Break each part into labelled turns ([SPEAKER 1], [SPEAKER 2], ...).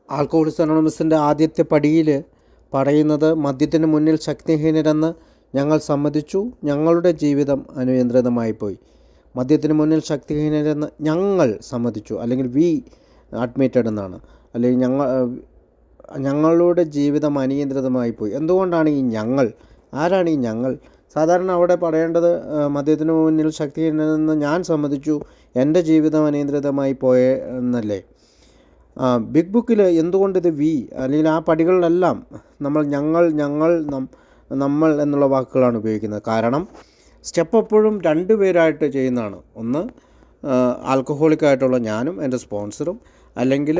[SPEAKER 1] Alcoholics അനോണിമസിൻ്റെ ആദ്യത്തെ പടിയിൽ പറയുന്നത്, മദ്യത്തിന് മുന്നിൽ ശക്തിഹീനരെന്ന് ഞങ്ങൾ സമ്മതിച്ചു, ഞങ്ങളുടെ ജീവിതം അനിയന്ത്രിതമായിപ്പോയി. മദ്യത്തിന് മുന്നിൽ ശക്തിഹീനരെന്ന് ഞങ്ങൾ സമ്മതിച്ചു, അല്ലെങ്കിൽ വി അഡ്മിറ്റഡ് എന്നാണ്, അല്ലെങ്കിൽ ഞങ്ങളുടെ ജീവിതം അനിയന്ത്രിതമായിപ്പോയി. എന്തുകൊണ്ടാണ് ഈ ഞങ്ങൾ? ആരാണ് ഈ ഞങ്ങൾ? സാധാരണ അവിടെ പറയേണ്ടത് മദ്യത്തിന് മുന്നിൽ ശക്തിഹീനരെന്ന് ഞാൻ സമ്മതിച്ചു, എൻ്റെ ജീവിതം അനിയന്ത്രിതമായി പോയ എന്നല്ലേ. ബിഗ് ബുക്കിൽ എന്തുകൊണ്ടിത് വി, അല്ലെങ്കിൽ ആ പടികളിലെല്ലാം നമ്മൾ എന്നുള്ള വാക്കുകളാണ് ഉപയോഗിക്കുന്നത്? കാരണം സ്റ്റെപ്പ് എപ്പോഴും രണ്ട് പേരായിട്ട് ചെയ്യുന്നതാണ്. ഒന്ന് ആൽക്കഹോളിക്കായിട്ടുള്ള ഞാനും എൻ്റെ സ്പോൺസറും, അല്ലെങ്കിൽ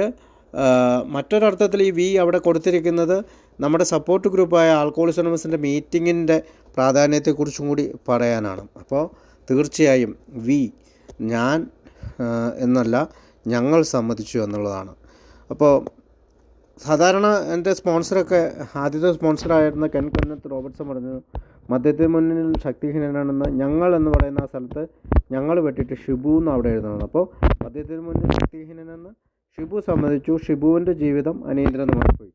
[SPEAKER 1] മറ്റൊരർത്ഥത്തിൽ ഈ വി അവിടെ കൊടുത്തിരിക്കുന്നത് നമ്മുടെ സപ്പോർട്ട് ഗ്രൂപ്പായ ആൽക്കഹോളിക്സ് അനോണിമസിൻ്റെ മീറ്റിങ്ങിൻ്റെ പ്രാധാന്യത്തെക്കുറിച്ചും കൂടി പറയാനാണ്. അപ്പോൾ തീർച്ചയായും വി, ഞാൻ എന്നല്ല, ഞങ്ങൾ സമ്മതിച്ചു എന്നുള്ളതാണ്. അപ്പോൾ സാധാരണ എൻ്റെ സ്പോൺസറൊക്കെ, ആദ്യത്തെ സ്പോൺസറായിരുന്ന കെൻ കന്നത്ത് റോബർട്ട്സൺ പറഞ്ഞു, മദ്യത്തിന് മുന്നിൽ ശക്തിഹീനനാണെന്ന് ഞങ്ങൾ എന്ന് പറയുന്ന ആ സ്ഥലത്ത് ഞങ്ങൾ വെട്ടിയിട്ട് ഷിബു എന്ന് അവിടെ എഴുതണം. അപ്പോൾ മദ്യത്തിന് മുന്നിൽ ശക്തിഹീനനെന്ന് ഷിബു സമ്മതിച്ചു, ഷിബുവിൻ്റെ ജീവിതം അനിയന്ത്രിതമായി പോയി.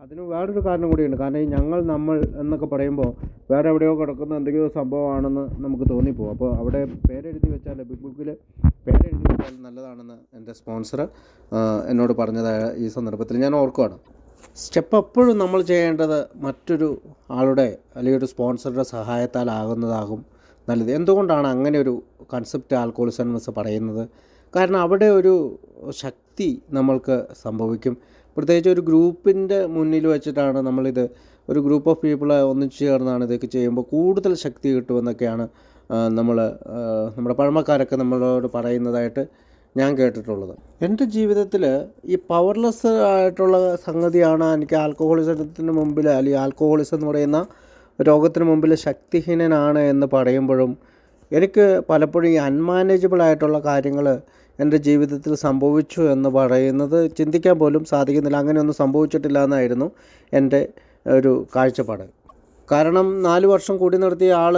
[SPEAKER 1] അതിന് വേറൊരു കാരണം കൂടിയുണ്ട്. കാരണം ഈ നമ്മൾ എന്നൊക്കെ പറയുമ്പോൾ വേറെ എവിടെയോ കിടക്കുന്ന എന്തെങ്കിലും സംഭവമാണെന്ന് നമുക്ക് തോന്നിപ്പോകും. അപ്പോൾ അവിടെ പേരെഴുതി വെച്ചാൽ, ബിഗ് ബുക്കിൽ പേരെഴുതി വെച്ചാൽ നല്ലതാണെന്ന് എൻ്റെ സ്പോൺസർ എന്നോട് പറഞ്ഞതായ ഈ സന്ദർഭത്തിൽ ഞാൻ ഓർക്കുകയാണ്. സ്റ്റെപ്പ് എപ്പോഴും നമ്മൾ ചെയ്യേണ്ടത് മറ്റൊരു ആളുടെ അല്ലെങ്കിൽ ഒരു സ്പോൺസറുടെ സഹായത്താലാകുന്നതാകും നല്ലത്. എന്തുകൊണ്ടാണ് അങ്ങനെ ഒരു കൺസെപ്റ്റ് ആൽക്കഹോളിക്സ് അനോണിമസ് പറയുന്നത്? കാരണം അവിടെ ഒരു ശക്തി നമ്മൾക്ക് സംഭവിക്കും. പ്രത്യേകിച്ച് ഒരു ഗ്രൂപ്പിൻ്റെ മുന്നിൽ വെച്ചിട്ടാണ് നമ്മളിത്, ഒരു ഗ്രൂപ്പ് ഓഫ് പീപ്പിളെ ഒന്നിച്ചു ചേർന്നാണ് ഇതൊക്കെ ചെയ്യുമ്പോൾ കൂടുതൽ ശക്തി കിട്ടുമെന്നൊക്കെയാണ് നമ്മുടെ പഴമക്കാരൊക്കെ നമ്മളോട് പറയുന്നതായിട്ട് ഞാൻ കേട്ടിട്ടുള്ളത്. എൻ്റെ ജീവിതത്തിൽ ഈ പവർലെസ് ആയിട്ടുള്ള സംഗതിയാണ് എനിക്ക് ആൽക്കഹോളിസത്തിന് മുമ്പിൽ, അല്ലെങ്കിൽ ആൽക്കഹോളിസം എന്ന് പറയുന്ന രോഗത്തിന് മുമ്പിൽ ശക്തിഹീനനാണ് എന്ന് പറയുമ്പോഴും എനിക്ക് പലപ്പോഴും ഈ അൺമാനേജബിൾ ആയിട്ടുള്ള കാര്യങ്ങൾ എൻ്റെ ജീവിതത്തിൽ സംഭവിച്ചു എന്ന് പറയുന്നത് ചിന്തിക്കാൻ പോലും സാധിക്കുന്നില്ല. അങ്ങനെയൊന്നും സംഭവിച്ചിട്ടില്ല എന്നായിരുന്നു എൻ്റെ ഒരു കാഴ്ചപ്പാട്. കാരണം 4 വർഷം കൂടി നിർത്തിയ ആൾ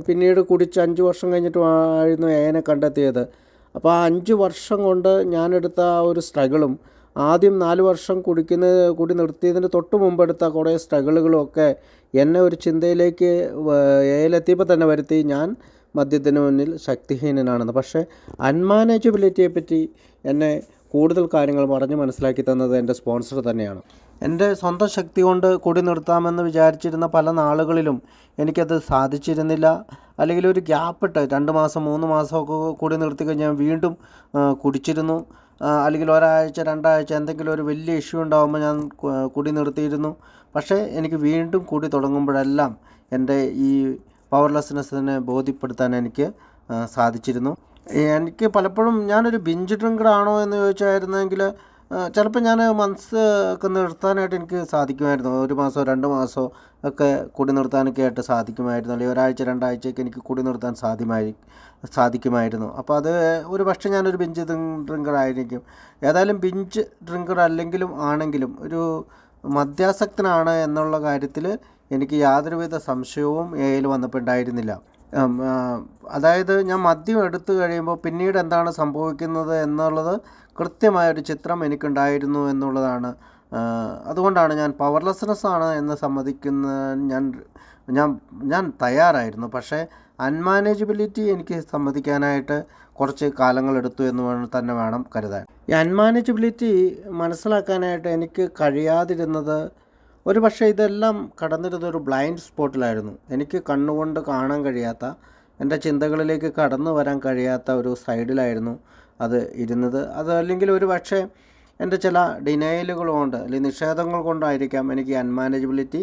[SPEAKER 1] പിന്നീട് കുടിച്ച് 5 വർഷം കഴിഞ്ഞിട്ടുമായിരുന്നു എനെ കണ്ടെത്തിയത്. അപ്പോൾ ആ 5 വർഷം കൊണ്ട് ഞാനെടുത്ത ആ ഒരു സ്ട്രഗിളും, ആദ്യം 4 വർഷം കൂടി നിർത്തിയതിന് തൊട്ട് മുമ്പെടുത്ത കുറേ സ്ട്രഗിളുകളും ഒക്കെ എന്നെ ഒരു ചിന്തയിലേക്ക് എയിലെത്തിയപ്പോൾ തന്നെ വരുത്തി, ഞാൻ മദ്യത്തിന് മുന്നിൽ ശക്തിഹീനനാണെന്ന്. പക്ഷേ അൺമാനേജബിലിറ്റിയെ പറ്റി എന്നെ കൂടുതൽ കാര്യങ്ങൾ പറഞ്ഞ് മനസ്സിലാക്കി തന്നത് എൻ്റെ സ്പോൺസർ തന്നെയാണ്. എൻ്റെ സ്വന്തം ശക്തി കൊണ്ട് കുടി നിർത്താമെന്ന് വിചാരിച്ചിരുന്ന പല നാളുകളിലും എനിക്കത് സാധിച്ചിരുന്നില്ല. അല്ലെങ്കിൽ ഒരു ഗ്യാപ്പിട്ട് 2 മാസം 3 മാസമൊക്കെ കുടി നിർത്തി കഴിഞ്ഞാൽ വീണ്ടും കുടിച്ചിരുന്നു. അല്ലെങ്കിൽ ഒരാഴ്ച 2 ആഴ്ച എന്തെങ്കിലും ഒരു വലിയ ഇഷ്യൂ ഉണ്ടാകുമ്പോൾ ഞാൻ കുടി നിർത്തിയിരുന്നു. പക്ഷേ എനിക്ക് വീണ്ടും കുടി തുടങ്ങുമ്പോഴെല്ലാം എൻ്റെ ഈ പവർലെസ്നെസ്സിനെ ബോധ്യപ്പെടുത്താൻ എനിക്ക് സാധിച്ചിരുന്നു. എനിക്ക് പലപ്പോഴും ഞാനൊരു ബിഞ്ച് ഡ്രിങ്കറാണോ എന്ന് ചോദിച്ചായിരുന്നെങ്കിൽ ചിലപ്പോൾ ഞാൻ മന്ത്സ് ഒക്കെ നിർത്താനായിട്ട് എനിക്ക് സാധിക്കുമായിരുന്നു. 1 മാസമോ 2 മാസമോ ഒക്കെ കുടി നിർത്താനൊക്കെ ആയിട്ട് സാധിക്കുമായിരുന്നു. അല്ലെങ്കിൽ ഒരാഴ്ച 2 ആഴ്ചയൊക്കെ എനിക്ക് കുടി നിർത്താൻ സാധിക്കുമായിരുന്നു. അപ്പോൾ അത് ഒരു പക്ഷേ ഞാനൊരു ബിഞ്ച് ഡ്രിങ്കർ ആയിരിക്കും. ഏതായാലും ബിഞ്ച് ഡ്രിങ്കർ ആണെങ്കിലും ഒരു മദ്യാസക്തനാണ് എന്നുള്ള കാര്യത്തിൽ എനിക്ക് യാതൊരുവിധ സംശയവും എയിൽ വന്നപ്പോൾ ഉണ്ടായിരുന്നില്ല. അതായത് ഞാൻ മദ്യം എടുത്തു കഴിയുമ്പോൾ പിന്നീട് എന്താണ് സംഭവിക്കുന്നത് എന്നുള്ളത് കൃത്യമായൊരു ചിത്രം എനിക്കുണ്ടായിരുന്നു എന്നുള്ളതാണ്. അതുകൊണ്ടാണ് ഞാൻ പവർലെസ്നെസ് ആണ് എന്ന് സമ്മതിക്കുന്ന ഞാൻ തയ്യാറായിരുന്നു. പക്ഷേ അൺമാനേജബിലിറ്റി എനിക്ക് സമ്മതിക്കാനായിട്ട് കുറച്ച് കാലങ്ങളെടുത്തു എന്ന് തന്നെ വേണം കരുതാൻ. ഈ അൺമാനേജബിലിറ്റി മനസ്സിലാക്കാനായിട്ട് എനിക്ക് കഴിയാതിരുന്നത്, ഒരു പക്ഷേ ഇതെല്ലാം കടന്നിരുന്നൊരു ബ്ലൈൻഡ് സ്പോട്ടിലായിരുന്നു. എനിക്ക് കണ്ണുകൊണ്ട് കാണാൻ കഴിയാത്ത, എൻ്റെ ചിന്തകളിലേക്ക് കടന്നു വരാൻ കഴിയാത്ത ഒരു സൈഡിലായിരുന്നു അത് ഇരുന്നത്. അത് അല്ലെങ്കിൽ ഒരു പക്ഷേ എൻ്റെ ചില ഡിനയലുകൾ കൊണ്ട്, അല്ലെങ്കിൽ നിഷേധങ്ങൾ കൊണ്ടായിരിക്കാം എനിക്ക് അൺമാനേജബിലിറ്റി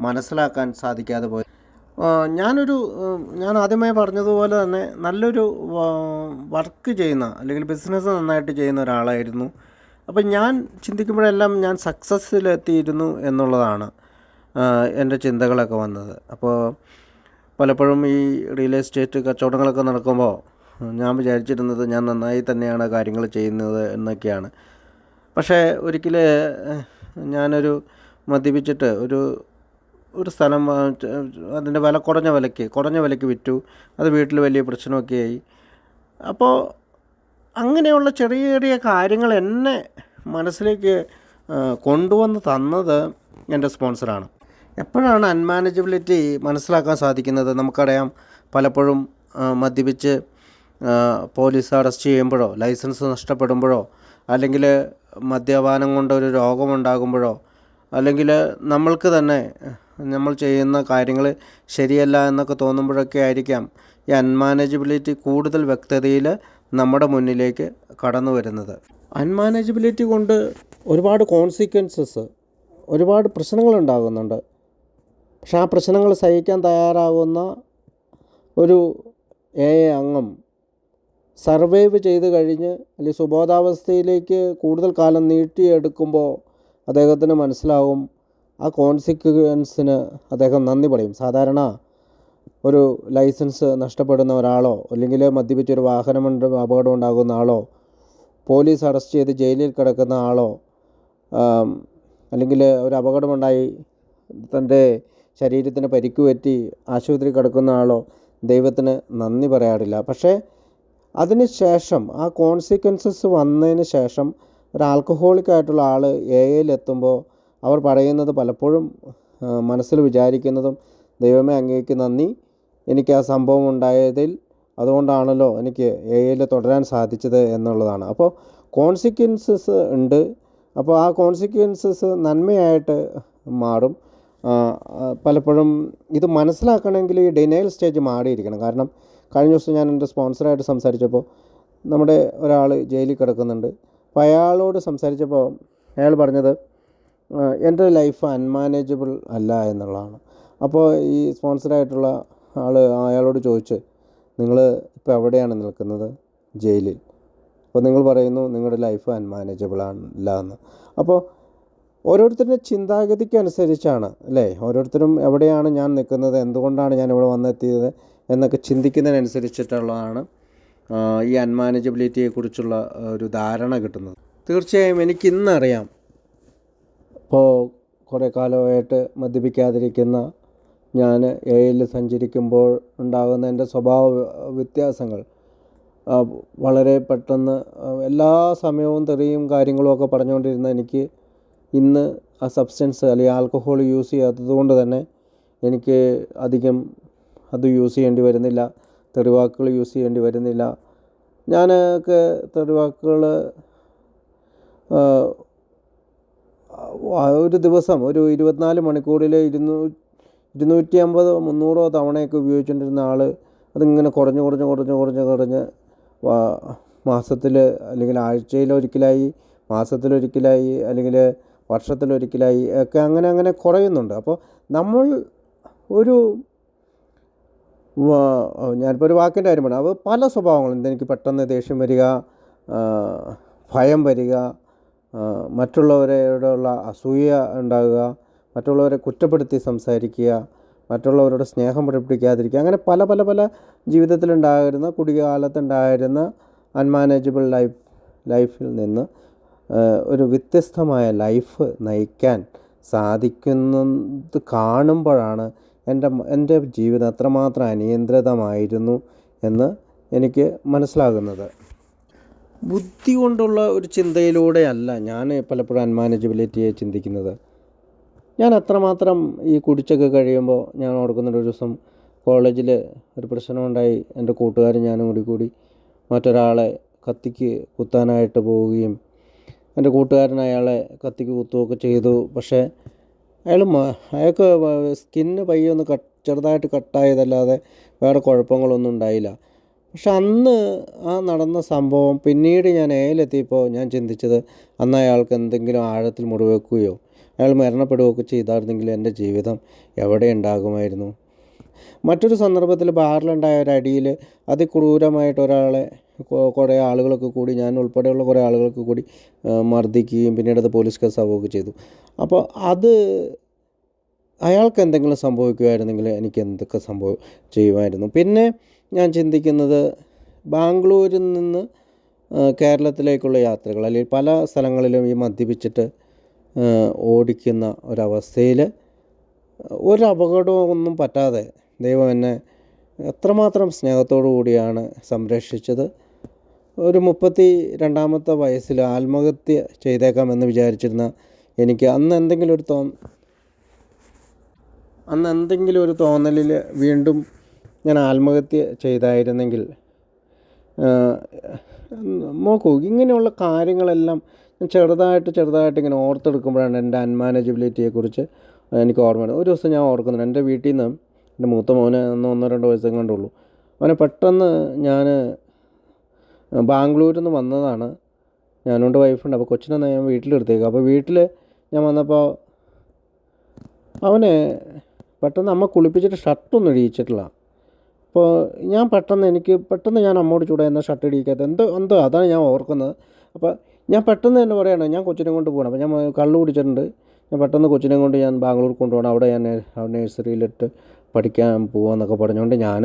[SPEAKER 1] മനസ്സിലാക്കാൻ സാധിക്കാതെ പോയി. ഞാൻ ആദ്യമായി പറഞ്ഞതുപോലെ തന്നെ നല്ലൊരു വർക്ക് ചെയ്യുന്ന, അല്ലെങ്കിൽ ബിസിനസ് നന്നായിട്ട് ചെയ്യുന്ന ഒരാളായിരുന്നു. അപ്പം ഞാൻ ചിന്തിക്കുമ്പോഴെല്ലാം ഞാൻ സക്സസ്സിലെത്തിയിരുന്നു എന്നുള്ളതാണ് എൻ്റെ ചിന്തകളൊക്കെ വന്നത്. അപ്പോൾ പലപ്പോഴും ഈ റിയൽ എസ്റ്റേറ്റ് കച്ചവടങ്ങളൊക്കെ നടക്കുമ്പോൾ ഞാൻ വിചാരിച്ചിരുന്നത് ഞാൻ നന്നായി തന്നെയാണ് കാര്യങ്ങൾ ചെയ്യുന്നത് എന്നൊക്കെയാണ്. പക്ഷേ ഒരിക്കൽ ഞാനൊരു മദ്യപിച്ചിട്ട് ഒരു സ്ഥലം അതിൻ്റെ വില കുറഞ്ഞ വിലയ്ക്ക് വിറ്റു. അത് വീട്ടിൽ വലിയ പ്രശ്നമൊക്കെ ആയി. അപ്പോൾ അങ്ങനെയുള്ള ചെറിയ ചെറിയ കാര്യങ്ങൾ എന്നെ മനസ്സിലേക്ക് കൊണ്ടുവന്ന് തന്നത് എൻ്റെ സ്പോൺസറാണ്. എപ്പോഴാണ് അൺമാനേജബിലിറ്റി മനസ്സിലാക്കാൻ സാധിക്കുന്നത്? നമുക്കറിയാം, പലപ്പോഴും മദ്യപിച്ച് പോലീസ് അറസ്റ്റ് ചെയ്യുമ്പോഴോ, ലൈസൻസ് നഷ്ടപ്പെടുമ്പോഴോ, അല്ലെങ്കിൽ മദ്യപാനം കൊണ്ടൊരു രോഗമുണ്ടാകുമ്പോഴോ, അല്ലെങ്കിൽ നമ്മൾക്ക് തന്നെ നമ്മൾ ചെയ്യുന്ന കാര്യങ്ങൾ ശരിയല്ല എന്നൊക്കെ തോന്നുമ്പോഴൊക്കെ ആയിരിക്കാം ഈ അൺമാനേജബിലിറ്റി കൂടുതൽ വ്യക്തതയിൽ നമ്മുടെ മുന്നിലേക്ക് കടന്നു വരുന്നത്. അൺമാനേജബിലിറ്റി കൊണ്ട് ഒരുപാട് കോൺസിക്വൻസസ്, ഒരുപാട് പ്രശ്നങ്ങളുണ്ടാകുന്നുണ്ട്. പക്ഷെ ആ പ്രശ്നങ്ങൾ സഹിക്കാൻ തയ്യാറാകുന്ന ഒരു അംഗം സർവൈവ് ചെയ്ത് കഴിഞ്ഞ് അല്ലെങ്കിൽ സുബോധാവസ്ഥയിലേക്ക് കൂടുതൽ കാലം നീട്ടിയെടുക്കുമ്പോൾ അദ്ദേഹത്തിന് മനസ്സിലാവും ആ കോൺസിക്വൻസിന് അദ്ദേഹം നന്ദി പറയും. സാധാരണ ഒരു ലൈസൻസ് നഷ്ടപ്പെടുന്ന ഒരാളോ, അല്ലെങ്കിൽ മദ്യപിച്ചൊരു വാഹനമുണ്ട് അപകടം ഉണ്ടാകുന്ന ആളോ, പോലീസ് അറസ്റ്റ് ചെയ്ത് ജയിലിൽ കിടക്കുന്ന ആളോ, അല്ലെങ്കിൽ ഒരു അപകടമുണ്ടായി തൻ്റെ ശരീരത്തിന് പരിക്ക് പറ്റി ആശുപത്രി കിടക്കുന്ന ആളോ ദൈവത്തിന് നന്ദി പറയാറില്ല. പക്ഷേ അതിന് ശേഷം, ആ കോൺസിക്വൻസസ് വന്നതിന് ശേഷം ഒരു ആൽക്കഹോളിക്കായിട്ടുള്ള ആൾ എത്തുമ്പോൾ അവർ പറയുന്നത് പലപ്പോഴും മനസ്സിൽ വിചാരിക്കുന്നതും, ദൈവമേ അങ്ങേക്ക് നന്ദി, എനിക്ക് ആ സംഭവം ഉണ്ടായതിൽ, അതുകൊണ്ടാണല്ലോ എനിക്ക് തുടരാൻ സാധിച്ചത് എന്നുള്ളതാണ്. അപ്പോൾ കോൺസിക്വൻസസ് ഉണ്ട്. അപ്പോൾ ആ കോൺസിക്വൻസസ് നന്മയായിട്ട് മാറും. പലപ്പോഴും ഇത് മനസ്സിലാക്കണമെങ്കിൽ ഈ ഡിനയൽ സ്റ്റേജ് മാറിയിരിക്കണം. കാരണം കഴിഞ്ഞ ദിവസം ഞാൻ എൻ്റെ സ്പോൺസറായിട്ട് സംസാരിച്ചപ്പോൾ നമ്മുടെ ഒരാൾ ജയിലിൽ കിടക്കുന്നുണ്ട്. അപ്പോൾ അയാളോട് സംസാരിച്ചപ്പോൾ അയാൾ പറഞ്ഞത് എൻ്റെ ലൈഫ് അൺമാനേജബിൾ അല്ല എന്നുള്ളതാണ്. അപ്പോൾ ഈ സ്പോൺസറായിട്ടുള്ള അയാളോട് ചോദിച്ച്, നിങ്ങൾ ഇപ്പോൾ എവിടെയാണ് നിൽക്കുന്നത്? ജയിലിൽ. അപ്പോൾ നിങ്ങൾ പറയുന്നു നിങ്ങളുടെ ലൈഫ് അൺമാനേജബിൾ അല്ല എന്ന്. അപ്പോൾ ഓരോരുത്തരുടെ ചിന്താഗതിക്ക് അനുസരിച്ചാണ് അല്ലേ, ഓരോരുത്തരും എവിടെയാണ് ഞാൻ നിൽക്കുന്നത്, എന്തുകൊണ്ടാണ് ഞാൻ ഇവിടെ വന്നെത്തിയത് എന്നൊക്കെ ചിന്തിക്കുന്നതിനനുസരിച്ചിട്ടുള്ളതാണ് ഈ അൺമാനേജബിലിറ്റിയെക്കുറിച്ചുള്ള ഒരു ധാരണ കിട്ടുന്നത്. തീർച്ചയായും എനിക്കിന്നറിയാം, ഇപ്പോൾ കുറേ കാലമായിട്ട് മദ്യപിക്കാതിരിക്കുന്ന ഞാൻ സഞ്ചരിക്കുമ്പോൾ ഉണ്ടാകുന്ന എൻ്റെ സ്വഭാവ വ്യത്യാസങ്ങൾ, വളരെ പെട്ടെന്ന് എല്ലാ സമയവും തെറിയും കാര്യങ്ങളും ഒക്കെ പറഞ്ഞുകൊണ്ടിരുന്ന എനിക്ക് ഇന്ന് ആ സബ്സ്റ്റൻസ് അല്ലെങ്കിൽ ആൽക്കഹോൾ യൂസ് ചെയ്യാത്തത് കൊണ്ട് തന്നെ എനിക്ക് അധികം അത് യൂസ് ചെയ്യേണ്ടി വരുന്നില്ല, തെറിവാക്കുകൾ യൂസ് ചെയ്യേണ്ടി വരുന്നില്ല. ഞാനൊക്കെ തെറിവാക്കുകൾ ഒരു ദിവസം ഒരു 24 മണിക്കൂറിൽ 250-300 തവണയൊക്കെ ഉപയോഗിച്ചുകൊണ്ടിരുന്ന ആൾ അതിങ്ങനെ കുറഞ്ഞ് മാസത്തിൽ അല്ലെങ്കിൽ ആഴ്ചയിലൊരിക്കലായി, മാസത്തിലൊരിക്കലായി, അല്ലെങ്കിൽ വർഷത്തിലൊരിക്കലായി ഒക്കെ അങ്ങനെ കുറയുന്നുണ്ട്. അപ്പോൾ നമ്മൾ ഞാനിപ്പോൾ ഒരു വാക്കിൻ്റെ കാര്യം പറഞ്ഞു, അത് പല സ്വഭാവങ്ങളുണ്ട്. എനിക്ക് പെട്ടെന്ന് ദേഷ്യം വരിക, ഭയം വരിക, മറ്റുള്ളവരോടുള്ള അസൂയ ഉണ്ടാകുക, മറ്റുള്ളവരെ കുറ്റപ്പെടുത്തി സംസാരിക്കുക, മറ്റുള്ളവരോട് സ്നേഹം പ്രകടിപ്പിക്കാതിരിക്കുക, അങ്ങനെ പല ജീവിതത്തിലുണ്ടായിരുന്ന, കുടികാലത്തുണ്ടായിരുന്ന അൺമാനേജബിൾ ലൈഫിൽ നിന്ന് ഒരു വ്യത്യസ്തമായ ലൈഫ് നയിക്കാൻ സാധിക്കുന്നത് കാണുമ്പോഴാണ് എൻ്റെ ജീവിതം എത്രമാത്രം അനിയന്ത്രിതമായിരുന്നു എന്ന് എനിക്ക് മനസ്സിലാകുന്നത്. ബുദ്ധി കൊണ്ടുള്ള ഒരു ചിന്തയിലൂടെയല്ല ഞാൻ പലപ്പോഴും അൺമാനേജബിലിറ്റിയെ ചിന്തിക്കുന്നത്. ഞാൻ അത്രമാത്രം ഈ കുടിച്ചൊക്കെ കഴിയുമ്പോൾ ഞാൻ ഓർക്കുന്നുണ്ട്, ഒരു ദിവസം കോളേജിൽ ഒരു പ്രശ്നമുണ്ടായി. എൻ്റെ കൂട്ടുകാരും ഞാനും കൂടി മറ്റൊരാളെ കത്തിക്ക് കുത്താനായിട്ട് പോവുകയും എൻ്റെ കൂട്ടുകാരൻ അയാളെ കത്തിക്ക് കുത്തുകയൊക്കെ ചെയ്തു. പക്ഷേ അയാൾക്ക് സ്കിന്ന് പയ്യെ ഒന്ന് ചെറുതായിട്ട് കട്ടായതല്ലാതെ വേറെ കുഴപ്പങ്ങളൊന്നും ഉണ്ടായില്ല. പക്ഷെ അന്ന് ആ നടന്ന സംഭവം പിന്നീട് ഞാൻ എത്തിയപ്പോൾ ഞാൻ ചിന്തിച്ചത്, അന്ന് അയാൾക്ക് എന്തെങ്കിലും ആഴത്തിൽ മുറിവേക്കുകയോ അയാൾ മരണപ്പെടുകയൊക്കെ ചെയ്തായിരുന്നെങ്കിൽ എൻ്റെ ജീവിതം എവിടെ ഉണ്ടാകുമായിരുന്നു. മറ്റൊരു സന്ദർഭത്തിൽ ബാറിലുണ്ടായ ഒരു അടിയിൽ അതിക്രൂരമായിട്ട് ഒരാളെ കുറേ ആളുകളൊക്കെ കൂടി, ഞാൻ ഉൾപ്പെടെയുള്ള കുറേ ആളുകൾക്ക് കൂടി മർദ്ദിക്കുകയും പിന്നീട് അത് പോലീസ് കേസാവുകയൊക്കെ ചെയ്തു. അപ്പോൾ അത് അയാൾക്ക് എന്തെങ്കിലും സംഭവിക്കുമായിരുന്നെങ്കിൽ എനിക്ക് എന്തൊക്കെ ചെയ്യുമായിരുന്നു. പിന്നെ ഞാൻ ചിന്തിക്കുന്നത്, ബാംഗ്ലൂരിൽ നിന്ന് കേരളത്തിലേക്കുള്ള യാത്രകൾ, അല്ലെങ്കിൽ പല സ്ഥലങ്ങളിലും ഈ മദ്യപിച്ചിട്ട് ഓടിക്കുന്ന ഒരവസ്ഥയിൽ ഒരു അപകടമൊന്നും പറ്റാതെ ദൈവം എന്നെ എത്രമാത്രം സ്നേഹത്തോടു കൂടിയാണ് സംരക്ഷിച്ചത്. ഒരു 32-ാമത്തെ വയസ്സിൽ ആത്മഹത്യ ചെയ്തേക്കാമെന്ന് വിചാരിച്ചിരുന്ന എനിക്ക് അന്ന് എന്തെങ്കിലും ഒരു തോന്നലിൽ വീണ്ടും ഞാൻ ആത്മഹത്യ ചെയ്തായിരുന്നെങ്കിൽ, നോക്കൂ, ഇങ്ങനെയുള്ള കാര്യങ്ങളെല്ലാം ഞാൻ ചെറുതായിട്ട് ഇങ്ങനെ ഓർത്തെടുക്കുമ്പോഴാണ് എൻ്റെ അൺമാനേജബിലിറ്റിയെക്കുറിച്ച് എനിക്ക് ഓർമ്മ വരുന്നത്. ഒരു ദിവസം ഞാൻ ഓർക്കുന്നുണ്ട്, എൻ്റെ വീട്ടിൽ നിന്ന് എൻ്റെ മൂത്ത മോന് അന്ന് 1-2 വയസ്സേ കണ്ടുള്ളൂ. അവനെ പെട്ടെന്ന് ഞാൻ ബാംഗ്ലൂരിൽ നിന്ന് വന്നതാണ്. ഞാനുണ്ട്, വൈഫുണ്ട്. അപ്പോൾ കൊച്ചിനെ ഞാൻ വീട്ടിലെടുത്തേക്കും. അപ്പോൾ വീട്ടിൽ ഞാൻ വന്നപ്പോൾ അവനെ പെട്ടെന്ന് അമ്മ കുളിപ്പിച്ചിട്ട് ഷർട്ടൊന്നും ഇടിയിച്ചിട്ടില്ല. അപ്പോൾ എനിക്ക് പെട്ടെന്ന് ഞാൻ അമ്മോട് ചൂടായിരുന്ന ഷർട്ട് ഇടിക്കാത്ത എന്തോ അതാണ് ഞാൻ ഓർക്കുന്നത്. അപ്പോൾ ഞാൻ പെട്ടെന്ന് തന്നെ പറയുകയാണ്, ഞാൻ കൊച്ചിനെ കൊണ്ട് പോകണം. അപ്പോൾ ഞാൻ കള്ളു കുടിച്ചിട്ടുണ്ട്. ഞാൻ പെട്ടെന്ന് കൊച്ചിനെ കൊണ്ട് ഞാൻ ബാംഗ്ലൂർ കൊണ്ടുപോകണം, അവിടെ ഞാൻ നഴ്സറിയിലിട്ട് പഠിക്കാൻ പോകാമെന്നൊക്കെ പറഞ്ഞുകൊണ്ട് ഞാൻ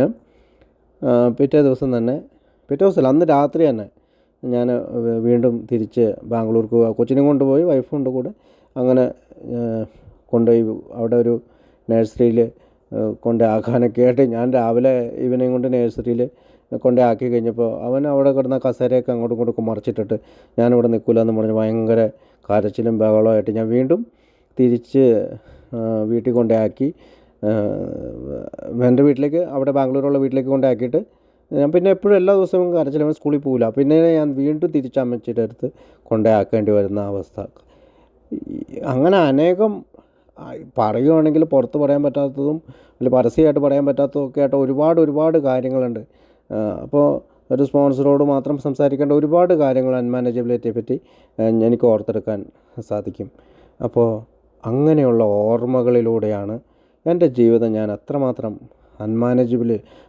[SPEAKER 1] പിറ്റേ ദിവസമല്ല, അന്ന് രാത്രി തന്നെ ഞാൻ വീണ്ടും തിരിച്ച് ബാംഗ്ലൂർക്ക് കൊച്ചിനെ കൊണ്ടുപോയി, വൈഫുണ്ട് കൂടെ. അങ്ങനെ കൊണ്ടുപോയി അവിടെ ഒരു നഴ്സറിയിൽ കൊണ്ടാക്കാനൊക്കെ ആയിട്ട് ഞാൻ രാവിലെ ഇവനെയും കൊണ്ട് നഴ്സറിയിൽ കൊണ്ടാക്കി കഴിഞ്ഞപ്പോൾ അവൻ അവിടെ കിടന്ന കസേരയൊക്കെ അങ്ങോട്ടും ഇങ്ങോട്ടും മറിച്ചിട്ടിട്ട് ഞാനിവിടെ നിൽക്കില്ല എന്ന് പറഞ്ഞ് ഭയങ്കര കരച്ചിലും ബഹളമായിട്ട് ഞാൻ വീണ്ടും തിരിച്ച് വീട്ടിൽ കൊണ്ടാക്കി. എൻ്റെ വീട്ടിലേക്ക്, അവിടെ ബാംഗ്ലൂരുള്ള വീട്ടിലേക്ക് കൊണ്ടാക്കിയിട്ട് ഞാൻ പിന്നെ എപ്പോഴും എല്ലാ ദിവസവും കരച്ചിലും സ്കൂളിൽ പോകില്ല. പിന്നെ ഞാൻ വീണ്ടും തിരിച്ച് അമ്മച്ചിയുടെ അടുത്ത് കൊണ്ടാക്കേണ്ടി വരുന്ന അവസ്ഥ. അങ്ങനെ അനേകം പറയുകയാണെങ്കിൽ പുറത്ത് പറയാൻ പറ്റാത്തതും അല്ലെങ്കിൽ പരസ്യമായിട്ട് പറയാൻ പറ്റാത്തതും ഒക്കെ ആയിട്ട് ഒരുപാട് കാര്യങ്ങളുണ്ട്. അപ്പോൾ ഒരു സ്പോൺസറോട് മാത്രം സംസാരിക്കേണ്ട ഒരുപാട് കാര്യങ്ങൾ അൺമാനേജബിലിറ്റിയെ പറ്റി എനിക്ക് ഓർത്തെടുക്കാൻ സാധിക്കും. അപ്പോൾ അങ്ങനെയുള്ള ഓർമ്മകളിലൂടെയാണ് എൻ്റെ ജീവിതം ഞാൻ അത്രമാത്രം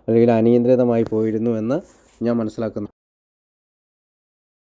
[SPEAKER 1] അല്ലെങ്കിൽ അനിയന്ത്രിതമായി പോയിരുന്നു എന്ന് ഞാൻ മനസ്സിലാക്കുന്നു.